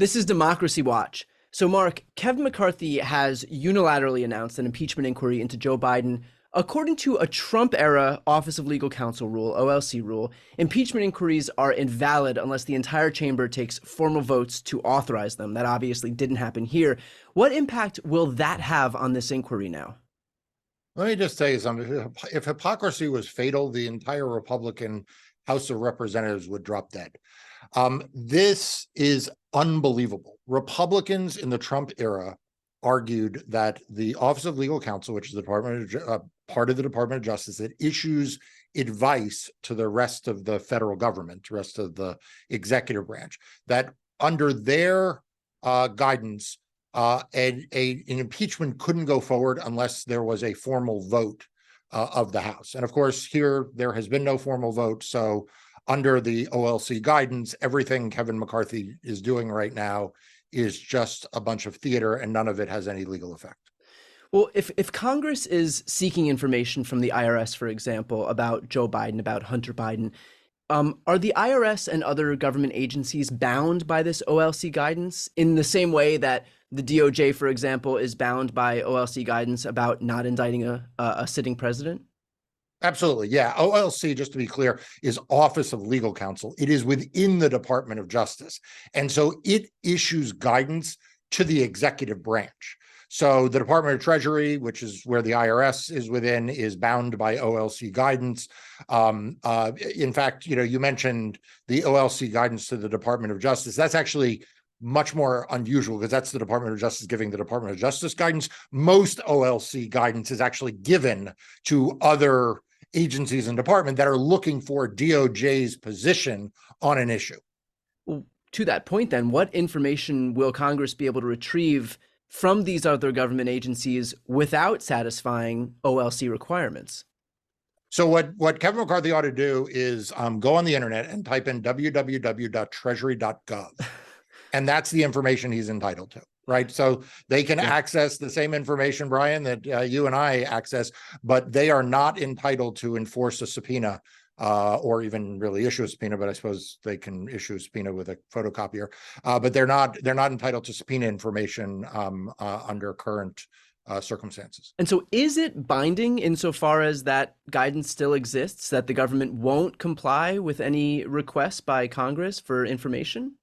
This is Democracy Watch. So, Mark, Kevin McCarthy has unilaterally announced an impeachment inquiry into Joe Biden. According to a Trump era Office of Legal Counsel rule, OLC rule, impeachment inquiries are invalid unless the entire chamber takes formal votes to authorize them. That obviously didn't happen here. What impact will that have on this inquiry now? Let me just tell you something. If hypocrisy was fatal, the entire Republican House of Representatives would drop dead. This is unbelievable. Republicans in the Trump era argued that the Office of Legal Counsel, which is the part of the Department of Justice that issues advice to the rest of the federal government, the rest of the executive branch, that under their guidance, an impeachment couldn't go forward unless there was a formal vote of the House. And of course, here there has been no formal vote. So under the OLC guidance, everything Kevin McCarthy is doing right now is just a bunch of theater, and none of it has any legal effect. Well, if Congress is seeking information from the IRS, for example, about Joe Biden, about Hunter Biden, are the IRS and other government agencies bound by this OLC guidance in the same way that the DOJ, for example, is bound by OLC guidance about not indicting a sitting president? Absolutely. Yeah. OLC, just to be clear, is Office of Legal Counsel. It is within the Department of Justice. And so it issues guidance to the executive branch. So the Department of Treasury, which is where the IRS is within, is bound by OLC guidance. In fact, you mentioned the OLC guidance to the Department of Justice. That's actually much more unusual because that's the Department of Justice giving the Department of Justice guidance. Most OLC guidance is actually given to other agencies and departments that are looking for DOJ's position on an issue. Well, to that point, then, what information will Congress be able to retrieve from these other government agencies without satisfying OLC requirements? So what Kevin McCarthy ought to do is go on the internet and type in www.treasury.gov. And that's the information he's entitled to, right? So they can access the same information, Brian, that you and I access, but they are not entitled to enforce a subpoena or even really issue a subpoena, but I suppose they can issue a subpoena with a photocopier. But they're not entitled to subpoena information under current circumstances. And so is it binding insofar as that guidance still exists, that the government won't comply with any requests by Congress for information?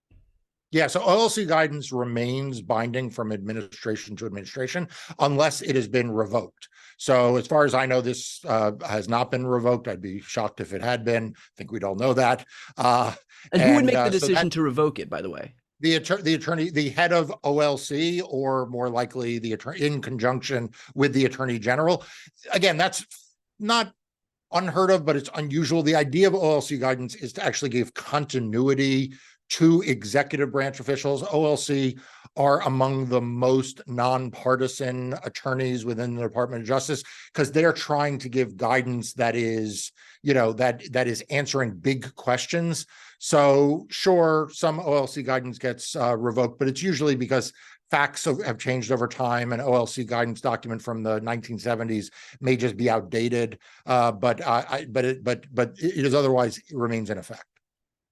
Yeah, so OLC guidance remains binding from administration to administration unless it has been revoked. So as far as I know, this has not been revoked. I'd be shocked if it had been. I think we'd all know that. And who would make the decision to revoke it, by the way? The attorney, the head of OLC, or more likely the attorney in conjunction with the attorney general. Again, that's not unheard of, but it's unusual. The idea of OLC guidance is to actually give continuity to executive branch officials. OLC are among the most nonpartisan attorneys within the Department of Justice because they're trying to give guidance that is, that is answering big questions. So sure, some OLC guidance gets revoked, but it's usually because facts have changed over time. An OLC guidance document from the 1970s may just be outdated, but it is otherwise, it remains in effect.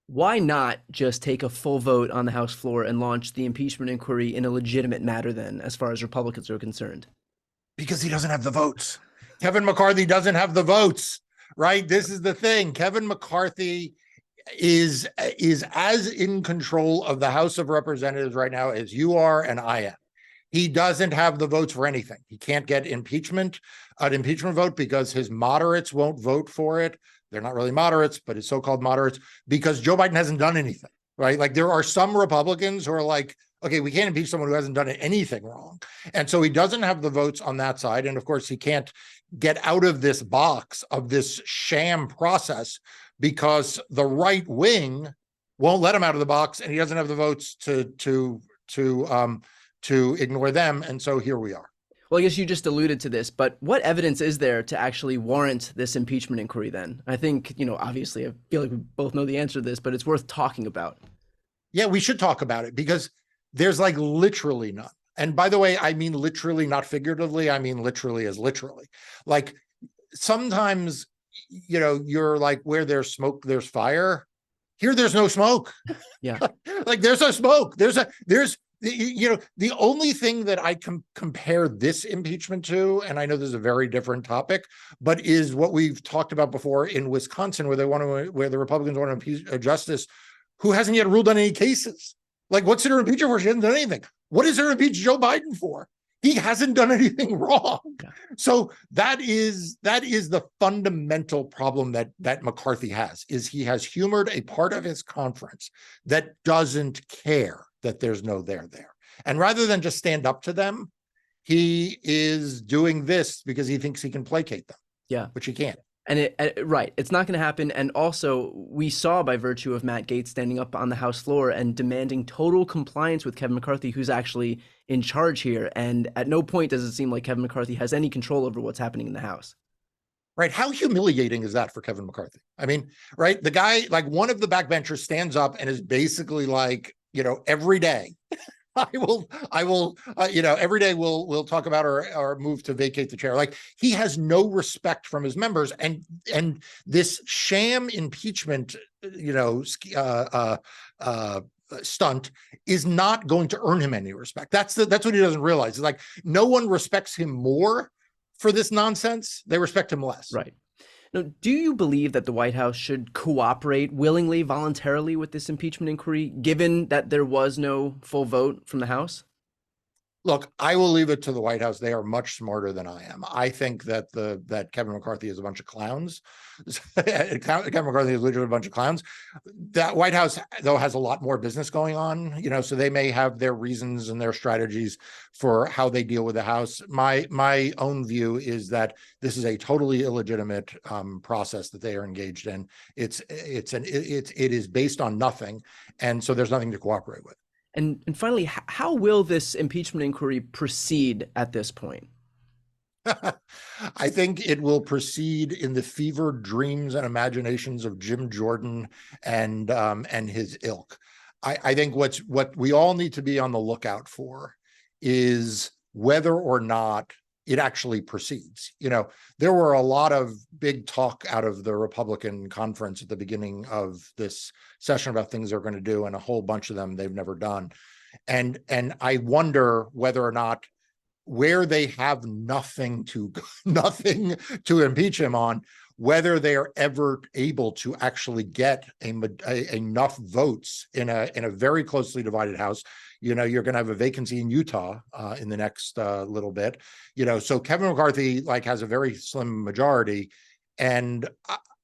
Why not just take a full vote on the House floor and launch the impeachment inquiry in a legitimate matter then, as far as Republicans are concerned? Because he doesn't have the votes. Kevin McCarthy doesn't have the votes, right? This is the thing. Kevin McCarthy is as in control of the House of Representatives right now as you are and I am. He doesn't have the votes for anything. He can't get an impeachment vote because his moderates won't vote for it. They're not really moderates, but it's so-called moderates because Joe Biden hasn't done anything, right? Like there are some Republicans who are like, okay, we can't impeach someone who hasn't done anything wrong. And so he doesn't have the votes on that side. And of course, he can't get out of this box of this sham process because the right wing won't let him out of the box, and he doesn't have the votes to ignore them. And so here we are. Well, I guess you just alluded to this, but what evidence is there to actually warrant this impeachment inquiry then? I think, obviously I feel like we both know the answer to this, but it's worth talking about. Yeah, we should talk about it because there's like literally none. And by the way, I mean literally, not figuratively. I mean literally as literally. Like sometimes, you're like, where there's smoke, there's fire. Here, there's no smoke. Yeah. Like there's no smoke. The only thing that I can compare this impeachment to, and I know this is a very different topic, but is what we've talked about before in Wisconsin, where the Republicans want to impeach a justice who hasn't yet ruled on any cases. Like, what's there to impeach her for? She hasn't done anything. What is there to impeach Joe Biden for? He hasn't done anything wrong. Yeah. So that is the fundamental problem that McCarthy has, is he has humored a part of his conference that doesn't care that there's no there there. And rather than just stand up to them, he is doing this because he thinks he can placate them. Yeah. Which he can't. And right, it's not going to happen. And also, we saw by virtue of Matt Gaetz standing up on the House floor and demanding total compliance with Kevin McCarthy, who's actually in charge here. And at no point does it seem like Kevin McCarthy has any control over what's happening in the House. Right. How humiliating is that for Kevin McCarthy? I mean, right. The guy, like one of the backbenchers, stands up and is basically like, every day I will, every day we'll talk about our move to vacate the chair. Like, he has no respect from his members, and this sham impeachment, stunt is not going to earn him any respect. That's what he doesn't realize. It's like no one respects him more for this nonsense. They respect him less. Right. Now, do you believe that the White House should cooperate willingly, voluntarily with this impeachment inquiry, given that there was no full vote from the House? Look, I will leave it to the White House. They are much smarter than I am. I think that that Kevin McCarthy is a bunch of clowns. Kevin McCarthy is literally a bunch of clowns. That White House, though, has a lot more business going on, so they may have their reasons and their strategies for how they deal with the House. My own view is that this is a totally illegitimate process that they are engaged in. It is based on nothing, and so there's nothing to cooperate with. And finally, how will this impeachment inquiry proceed at this point? I think it will proceed in the fevered dreams and imaginations of Jim Jordan and his ilk. I think what we all need to be on the lookout for is whether or not it actually proceeds. There were a lot of big talk out of the Republican conference at the beginning of this session about things they're going to do, and a whole bunch of them they've never done. And I wonder whether or not, where they have nothing to impeach him on, whether they are ever able to actually get enough votes in a very closely divided House. You're going to have a vacancy in Utah in the next little bit. So Kevin McCarthy has a very slim majority, and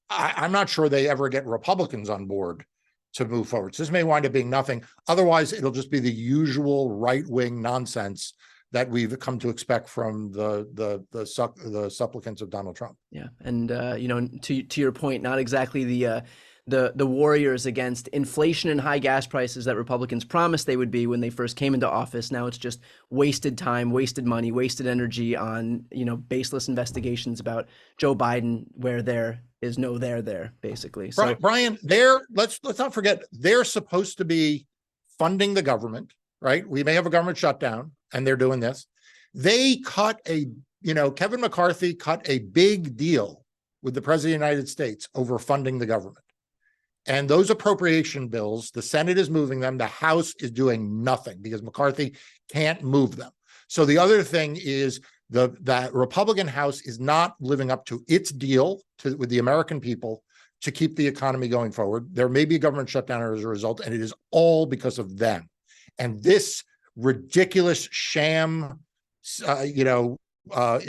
I'm not sure they ever get Republicans on board to move forward. So this may wind up being nothing. Otherwise, it'll just be the usual right-wing nonsense that we've come to expect from the supplicants of Donald Trump. Yeah, and to your point, not exactly the warriors against inflation and high gas prices that Republicans promised they would be when they first came into office. Now it's just wasted time, wasted money, wasted energy on baseless investigations about Joe Biden, where there is no there, basically. So Brian, let's not forget, they're supposed to be funding the government, right? We may have a government shutdown, and they're doing this. They Kevin McCarthy cut a big deal with the President of the United States over funding the government. And those appropriation bills, the Senate is moving them. The House is doing nothing because McCarthy can't move them. So the other thing is that Republican House is not living up to its deal with the American people to keep the economy going forward. There may be a government shutdown as a result, and it is all because of them. And this ridiculous sham,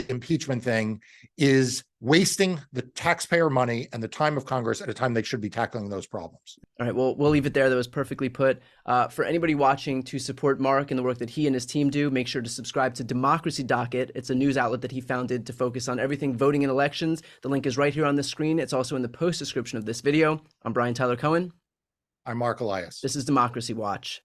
impeachment thing is wasting the taxpayer money and the time of Congress at a time they should be tackling those problems. All right, well, we'll leave it there. That was perfectly put. For anybody watching, to support Marc and the work that he and his team do, make sure to subscribe to Democracy Docket. It's a news outlet that he founded to focus on everything voting and elections. The link is right here on the screen. It's also in the post description of this video. I'm Brian Tyler Cohen. I'm Marc Elias. This is Democracy Watch.